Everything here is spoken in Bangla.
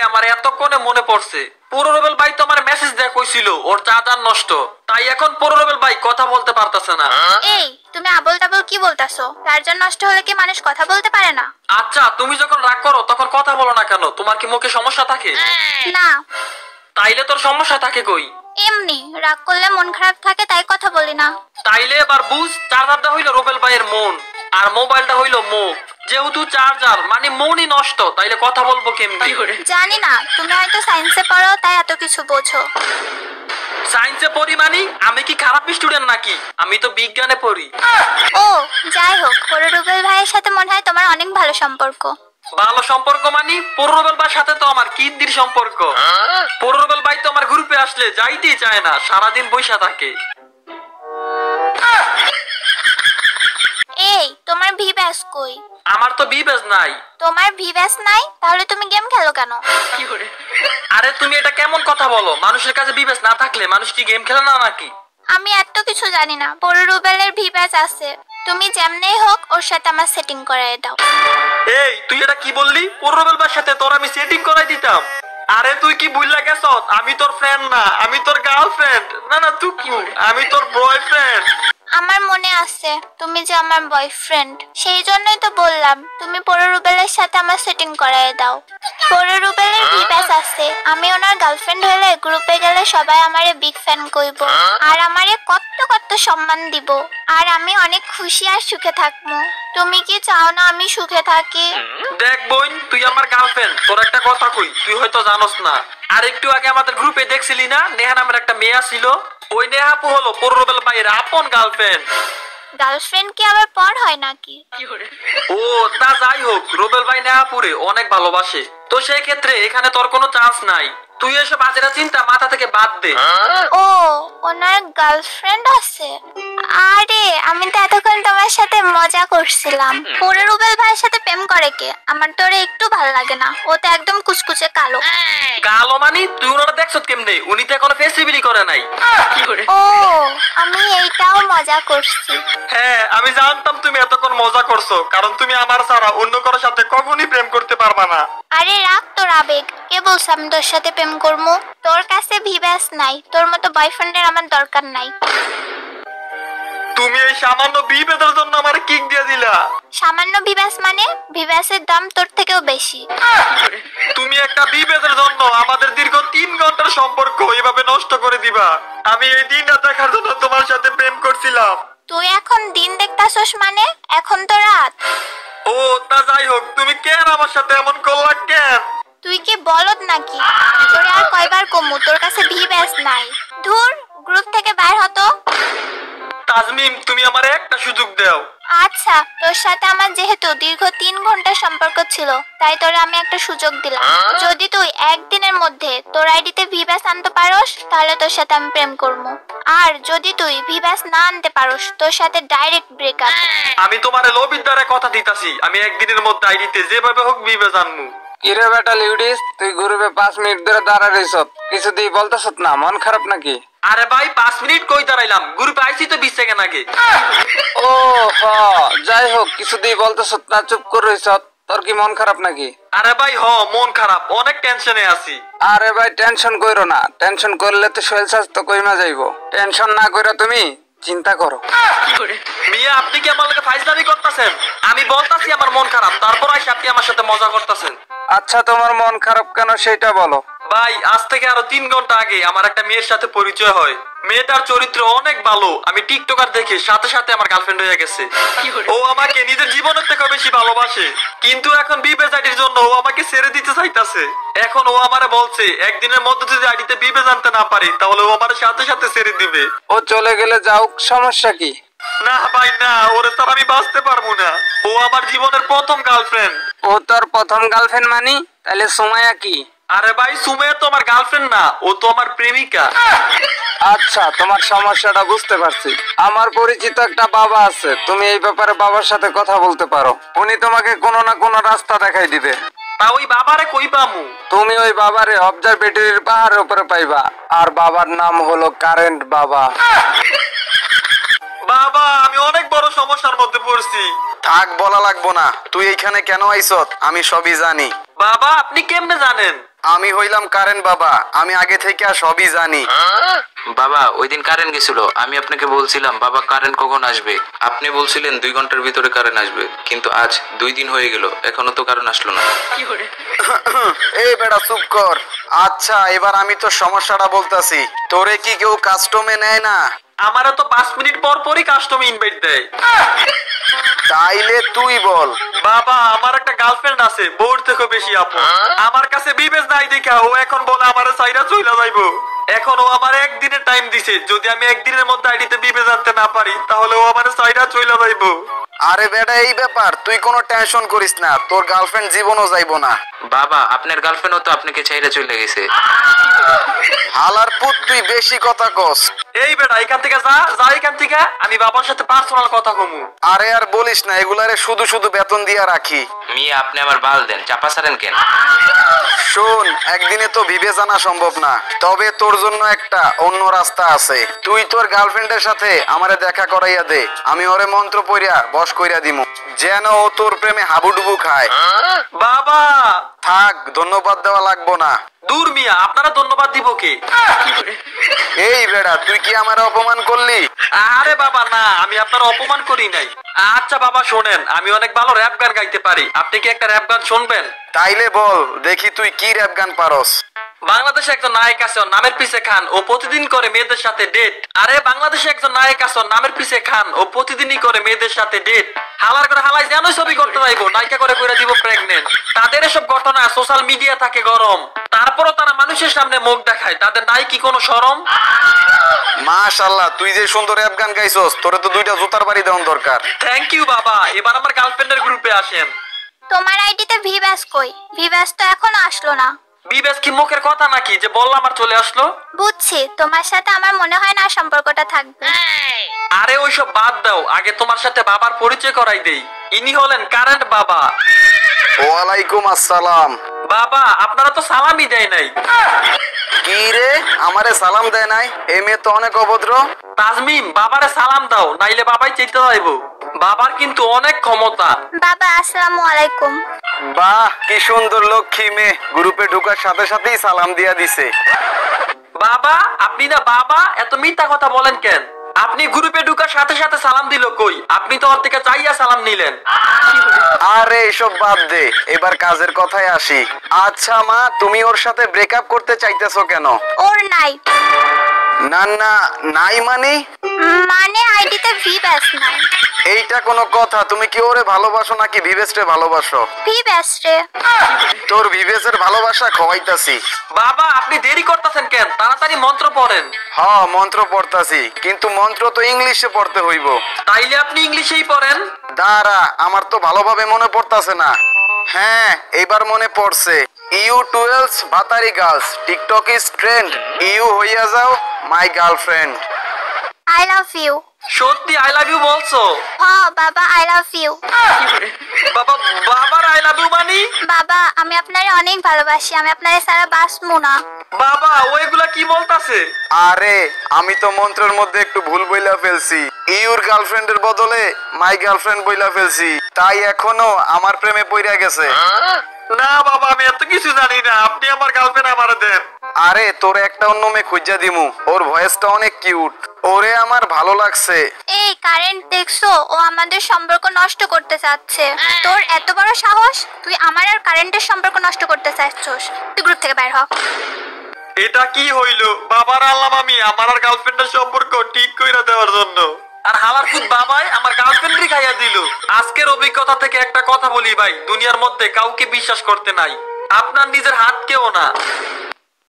আমার এতক্ষণে মনে পড়ছে, পুরো রুবেল ভাই তো আমার মেসেজ দেয়া কইছিল ওর চার্জার নষ্ট, তাই এখন পুরো রুবেল ভাই কথা বলতে পারতাছে না। এই তুমি আবল তাবল কি বলতাছো? চার্জার নষ্ট হলে কি মানুষ কথা বলতে পারে না? আচ্ছা তুমি যখন রাগ করো তখন কথা বলো না কেন? তোমার কি মুখে সমস্যা থাকে? না। তাইলে তোর সমস্যা থাকে কই? এমনি রাগ করলে মন খারাপ থাকে তাই কথা বলি না। তাইলে এবার বুঝ, চার্জারটা হইলো রুবেল ভাইয়ের মন আর মোবাইলটা হইলো মুখ। যেহেতু চার্জার মানে মনই নষ্ট, তাইলে কথা বলবো কেমনি? জানি না, তুমি হয়তো সায়েন্সে পড়ো তাই এত কিছু বোঝো। সায়েন্সে পড়ি মানে আমি কি খারাপ স্টুডেন্ট নাকি? আমি তো বিজ্ঞানে পড়ি। ও যাই হোক, পরে রুবেল ভাইয়ের সাথে মনে হয় তোমার অনেক ভালো সম্পর্ক। ভালো সম্পর্ক মানে পুরো রুবেল ভাইয়ের সাথে তো আমার কিন্দির সম্পর্ক। পুরো রুবেল ভাই তো আমার গ্রুপে আসলে যাইতেই চায় না, সারাদিন বইসা থাকে। এই তোমার ভি ব্যাস কই? আমার তো বিবেজ নাই। তোমার ভি ব্যাস নাই? তাহলে তুমি গেম খেলো কেন? আরে তুমি এটা কেমন কথা বলো? মানুষের কাছে বিবেজ না থাকলে মানুষ কি গেম খেলে না নাকি? আমি এত কিছু জানি না। বড় রুবেলের ভি ব্যাস আছে, তুমি যেমনেই হোক ওর সাথে আমার সেটিং করাই দাও। এই তুই এটা কি বললি? পুরো রুবেল ভাইয়ের সাথে তোর আমি সেটিং করাই দিতাম? আরে তুই কি ভুললা গেছ? আমি তোর ফ্রেন্ড না, আমি তোর গার্লফ্রেন্ড। না না তুই কি, আমি তোর বয়ফ্রেন্ড। আমার মনে আছে তুমি যে আমার বয়ফ্রেন্ড, সেই জন্যই তো বললাম তুমি পরে রুবেলের সাথে আমার সেটিং করাই দাও। পরে রুবেলের ভি ব্যাস আছে, আমি ওনার গার্লফ্রেন্ড হলে গ্রুপে গেলে সবাই আমারে বিগ ফ্যান কইব আর আমারে কত কত সম্মান দিব, আর আমি অনেক খুশি আর সুখে থাকবো। তুমি কি চাও না আমি সুখে থাকি? দেখ বোন, তুই আমার গার্লফ্রেন্ড, তোর একটা কথা কই, তুই হয়তো জানোস না। আর একটু আগে আমাদের গ্রুপে দেখছিলি না নেহা নামের একটা মেয়ে ছিল? ওই নেহা আপু হলো পুরো রুবেল ভাইয়ের আপন গার্লফ্রেন্ড। গার্লফ্রেন্ড কি আবার পর হয় নাকি? ও তা যাই হোক, রুবেল ভাই নেহাপুরে অনেক ভালোবাসে, তো সেই ক্ষেত্রে এখানে তোর কোনো চান্স নাই। তুই এসব আজেরা চিন্তা মাথা থেকে বাদ দে। ও ওনার গার্লফ্রেন্ড আছে? আরে আমি তো এতক্ষণ তোমার সাথে মজা করছিলাম। পরে রুবেল ভাইয়ের সাথে প্রেম করে কে? আমার তো ওরে একটু ভালো লাগে না, ও তো একদম কুচকুচে কালো। কালো মানে তুই ওনারা দেখছত কেমনে? উনি তো এখনো ফেসিবিলি করে নাই। ও আমি এইটাও মজা করছি। হ্যাঁ আমি জানতাম তুমি এতক্ষণ মজা করছো, কারণ তুমি আমার ছাড়া অন্য কারোর সাথে কখনই প্রেম করতে পারবা না। আরে রাখ তোর আবেগ, কে বলছে আমি তোর সাথে প্রেম করবো? তোর কাছে ভি ব্যাস নাই, তোর মতো বয়ফ্রেন্ডের আমার দরকার নাই। তুমি এই সামান্য বিভেদের জন্য আমার কিক দিয়ে দিলা। সামান্য ভি ব্যাস মানে? ভি ব্যাসের দাম তোর থেকেও বেশি। তুমি একটা বিভেদের জন্য আমাদের দীর্ঘ 3 ঘন্টার সম্পর্ক এভাবে নষ্ট করে দিবা? আমি এই দিনটা দেখার জন্য তোমার সাথে প্রেম করছিলাম। তুই এখন দিন দেখতাছস মানে? এখন তো রাত। ও তা যাই হোক, তুমি কেন আমার সাথে এমন করলা কেন? তুই কি বলদ নাকি? তোরে আর কয়বার কমু তোর কাছে ভি ব্যাস নাই। ধুর, গ্রুপ থেকে বাইর হতো। তাজমিম তুমি আমার একটা সুযোগ দাও। আচ্ছা, তোর সাথে আমার যেহেতু দীর্ঘ 3 ঘন্টা সম্পর্ক ছিল তাই তোরে আমি একটা সুযোগ দিলাম। যদি তুই একদিনের মধ্যে তোর আইডিতে ভি ব্যাস আনতে পারোস তাহলে তোর সাথে আমি প্রেম করবো, আর যদি তুই ভি ব্যাস না আনতে পারোস তোর সাথে ডাইরেক্ট ব্রেকআপ। আমি তোমার লবির দ্বারা কথা দিতাছি, আমি একদিনের মধ্যে আইডিতে যেভাবে হোক বিবে জানমু। কিরে বেটা লিউডিস, তুই গ্রুপে 5 মিনিট ধরে দাঁড়া রইছ, কিছু দিয়ে বলতেছত না? মন খারাপ নাকি? আরে ভাই 5 মিনিট কই দাঁড়াইলাম, গ্রুপে আইছি তো 20 সেকেন্ড আগে। ও হ, যাই হোক, কিছু দিয়ে বলতেছত না, চুপ করে রইছ, তোর কি মন খারাপ নাকি? আরে ভাই মন খারাপ, অনেক টেনশনে আছি। আরে ভাই টেনশন কইরো না, টেনশন করলে তো শরীর স্বাস্থ্য কইমা যাইবো। টেনশন না কইরা তুমি চিন্তা করো। মিয়া আপনি কি আমার লগে ফাইজলামি করতেছেন? আমি বলতাছি আমার মন খারাপ, তারপর আইসা আপনি আমার সাথে মজা করতেছেন। আচ্ছা তোমার মন খারাপ কেন সেটা বলো। ভাই আজ থেকে আরো 3 ঘন্টা আগে আমার একটা মেয়ের সাথে পরিচয় হয়। মেয়েটার চরিত্র অনেক ভালো, আমি টিকটকার দেখে সাথে সাথে আমার গার্লফ্রেন্ড হয়ে গেছে। ও আমাকে নিজের জীবনের থেকে বেশি ভালোবাসে, কিন্তু এখন বিবেজ আইডির জন্য ও আমাকে ছেড়ে দিতে চাইতাছে। এখন ও আমারে বলছে একদিনের মধ্যে যদি আইডিতে বিবেজ আনতে না পারি তাহলে ও আমার সাথে সাথে ছেড়ে দিবে। ও চলে গেলে যাও, সমস্যা কি? না ভাই না, ওরে তার আমি বাঁচতে পারবো না। ও আমার জীবনের প্রথম গার্লফ্রেন্ড। ও তোর প্রথম গার্লফ্রেন্ড মানি? তাহলে সুমাইয়া কি? আরে ভাই সুমেয়া তো আমার গার্লফ্রেন্ড না, ও তো আমার প্রেমিকা। আচ্ছা তোমার সমস্যাটা বুঝতে পারছি। আমার পরিচিত একটা বাবা আছে, তুমি এই ব্যাপারে বাবার সাথে কথা বলতে পারো, উনি তোমাকে কোনো না কোনো রাস্তা দেখাই দিবে। তা ওই বাবারে কই পামু? তুমি ওই বাবারে অবজারভেটরির পাহাড়ের উপরে পাইবা, আর বাবার নাম হলো কারেন্ট বাবা। বাবা আমি অনেক বড় সমস্যার মধ্যে পড়ছি। থাক, বলা লাগবো না। তুই এইখানে কেন আইছত আমি সবই জানি। বাবা আপনি কেমনে জানেন? আমি হইলাম কারেন্ট বাবা, আমি আগে থেকে সবই জানি। বাবা ওই দিন কারেন্ট গেছিল, আমি আপনাকে বলছিলাম বাবা কারেন্ট কখন আসবে, আপনি বলছিলেন 2 ঘন্টার ভিতরে কারেন্ট আসবে, কিন্তু আজ 2 দিন হয়ে গেল এখনো তো কারেন্ট আসলো না। এই বেটা চুপ কর। আচ্ছা এবার আমি তো সমস্যাটা বলতাছি, তোরে কি কেউ কাস্টমে নেয় না? আমারও তো 5 মিনিট পর পরই কাস্টম ইনভাইট দেয়। তাইলে তুই বল। বাবা আমার একটা গার্লফ্রেন্ড আছে, বোর থেকে বেশি আপন। আমার কাছে বিবেচ নাই দেখা ও এখন বলে আমারে সাইরা চইলা যাইবো। এখন ও আমার একদিনের টাইম দিছে, যদি আমি একদিনের মধ্যে আইডিতে বিবেচ আনতে না পারি তাহলে ও আমারে সাইরা চইলা যাইবো। আরে বেটা এই ব্যাপার, তুই কোনো টেনশন করিস না, তোর গার্লফ্রেন্ড জীবনও যাইবো না। বাবা আপনার গার্লফ্রেন্ডও তো আপনাকে ছেড়ে চলে গেছে। হালার পুত তুই বেশি কথা কস। এই বেটা এখান থেকে যা যা এখান থেকে, আমি বাবার সাথে পার্সোনাল কথা কমু। আরে আর বলিস না, এগুলারে শুধু শুধু বেতন দিয়া রাখি। মিয়া আপনি আমার বাল দেন, চাপা ছাড়েন কেন? শোন, একদিনে তো বিবেচনা সম্ভব না, তবে তোর জন্য একটা অন্য রাস্তা আছে। তুই তোর গার্লফ্রেন্ডের সাথে আমারে দেখা করাইয়া দে, আমি ওরে মন্ত্র পড়িয়া বশ কইরা দিমু, যেন ও তোর প্রেমে হাবুডুবু খায়। বাবা থাক, ধন্যবাদ দেওয়া লাগবো না। দূর মিয়া, আপনারা ধন্যবাদ দিব কে? এই বেড়া তুই কি আমার অপমান করলি? আরে বাবা না, আমি আপনার অপমান করি নাই। আচ্ছা বাবা শোনেন, আমি অনেক ভালো র‍্যাপ গান গাইতে পারি, আপনি কি একটা র‍্যাপ গান শুনবেন? তাইলে বল দেখি তুই কি র‍্যাপ গান পারস। বাংলাদেশে একজন নায়ক আছে, ওর নামের পিছে খান, ও প্রতিদিন করে মেয়েদের সাথে ডেট। আরে বাংলাদেশে একজন নায়ক আছে, ওর নামের পিছে খান, ও প্রতিদিনই করে মেয়েদের সাথে ডেট। হালার করে হালাই যেন ছবি করতে যাইবো, নায়িকা করে কইরা দিব প্রেগনেন্ট। তাদের এসব ঘটনা সোশ্যাল মিডিয়া থাকে গরম, তারপরও তারা মানুষের সামনে মুখ দেখায়, তাদের নাই কি কোনো শরম? মাশাআল্লাহ, তুই যে সুন্দর র‍্যাপ গান গাইছস, তোরে তো 2টা জুতার বাড়ি দেওয়ার দরকার। থ্যাংক ইউ বাবা। এবার আমার গার্লফ্রেন্ডের গ্রুপে আসেন। তোমার আইডিতে ভিব্যাস কই? ভিব্যাস তো এখনো আসলো না। বিবেশ কি মুখের কথা নাকি যে বললাম আর চলে আসলো? বুঝছি, তোমার সাথে আমার মনে হয় না সম্পর্কটা থাকবে। আরে ওইসব বাদ দাও, আগে তোমার সাথে বাবার পরিচয় করাই দেই। ইনি হলেন কারেন্ট বাবা। ওয়ালাইকুম আসসালাম। বাবা আপনারা তো সালামই দেয় নাই। কি রে, আমারে সালাম দেয় নাই? এই মেয়ে তো অনেক অভদ্র। তাজমিম বাবারে সালাম দাও, নাইলে বাবাই চেতে যাইবো। বাবার কিন্তু অনেক ক্ষমতা। বাবা আসসালামু আলাইকুম। বাহ, কি সুন্দর লক্ষ্মী মেয়ে, গ্রুপে ঢোকার সাথে সাথেই সালাম দিয়া দিছে। বাবা আপনি না বাবা, এত মিথ্যা কথা বলেন কেন? আপনি গ্রুপে ঢোকার সাথে সাথে সালাম দিল কই? আপনি তো ওর থেকে চাইয়া সালাম নিলেন। আরে এসব বাদ দে, এবার কাজের কথায় আসি। আচ্ছা মা, তুমি ওর সাথে ব্রেকআপ করতে চাইতেছো কেন? ওর নাই। না না, নাই মানে? মানে আইডিতে ভিব্যাস নাই। এইটা কোনো কথা? তুমি কি ওরে ভালোবাসো নাকি বিবেশরে ভালোবাসো? ভিব্যাস রে। তোর বিবেশের ভালোবাসা খোয়াইতাছি। বাবা আপনি দেরি করতেছেন কেন? তাড়াতাড়ি মন্ত্র পড়েন। হ, মন্ত্র পড়তাছি, কিন্তু মন্ত্র তো ইংলিশে পড়তে হইব। তাইলে আপনি ইংলিশেই পড়েন। দাঁড়া, আমার তো ভালোভাবে মনে পড়তাছে না। হ্যাঁ, এইবার মনে পড়ছে। ইউ 12 ভাতারি girls, TikTok is trend, you হইয়া যাও my girlfriend. I love you. সত্যি আই লাভ ইউ বলছো? হ্যাঁ বাবা, আই লাভ ইউ। বাবা বাবার আই লাভ ইউ মানি? বাবা আমি আপনারে অনেক ভালোবাসি, আমি আপনারে সারা বাঁচবো না। বাবা ওইগুলা কি বলতাছে? আরে আমি তো মন্ত্রের মধ্যে একটু ভুল বইলা ফেলছি, ইউর গার্লফ্রেন্ডের বদলে মাই গার্লফ্রেন্ড বইলা ফেলছি, তাই এখনো আমার প্রেমে পইরা গেছে। না বাবা আমি এত কিছু জানি না, আপনি আমার গার্লফ্রেন্ড আমারে দেন। আরে তোর একটা অন্য মেয়ে খুঁজা দিমু, ওর ভয়েসটা অনেক কিউট, ওরে আমার ভালো লাগছে। এই কারেন্ট দেখছো, ও আমাদের সম্পর্ক নষ্ট করতে চাচ্ছে। তোর এত বড় সাহস, তুই আমার আর কারেন্টের সম্পর্ক নষ্ট করতে চাচ্ছস? তুই গ্রুপ থেকে বের হ। এটা কি হইলো? বাবার আল্লাহ আমি আমার আর গার্লফ্রেন্ডের সম্পর্ক ঠিক কইরা দেওয়ার জন্য, আর হালার খুদ বাবাই আমার গার্লফ্রেন্ডই খাইয়া দিল। আজকের অভিজ্ঞতা থেকে একটা কথা বলি ভাই, দুনিয়ার মধ্যে কাউকে বিশ্বাস করতে নাই, আপনার নিজের হাতকেও না।